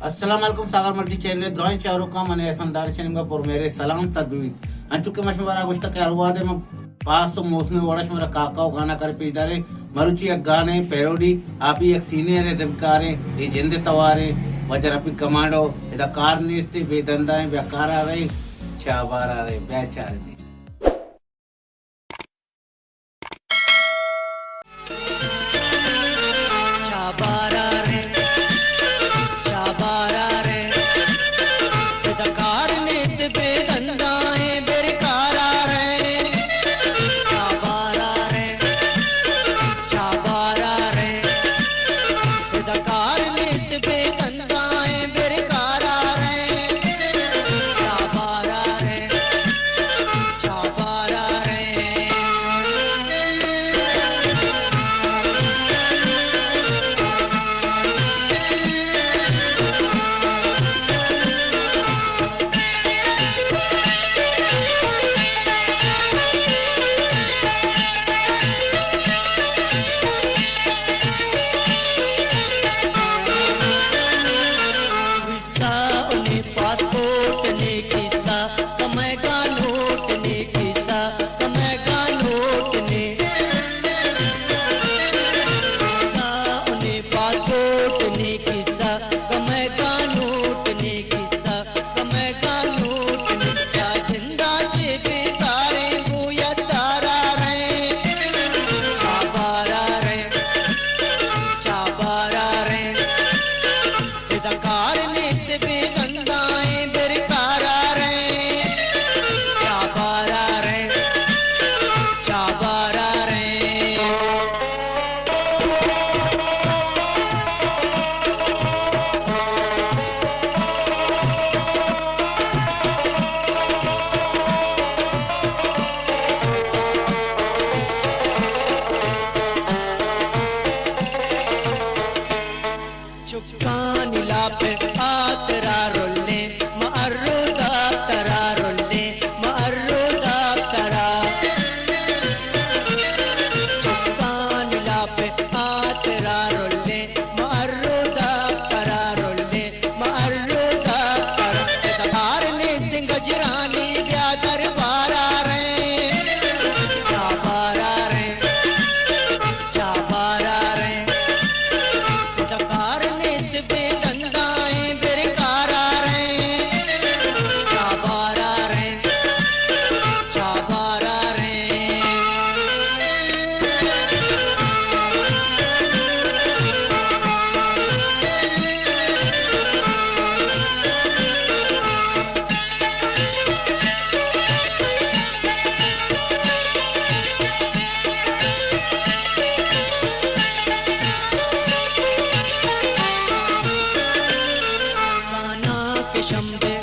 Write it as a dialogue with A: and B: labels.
A: अस्सलाम वालेकुम सागर multi channel Drona Shahrukh मने संदार चनिंगा por मेरे सलाम सदुइत अंचुके मशवरा गुष्ट के अरवादे में पास मौसमी वड़श मेरा काका गाना कर पीदारे मरुचि एक गाने पैरोडी आपी एक सीनियर है दमकारे ये जिंदे तवारे वजर अपी कमांडो इदा कार नीस्ते बेदंदाएं बेकारा रहे चाबारा रहे बेचारे
B: शंभे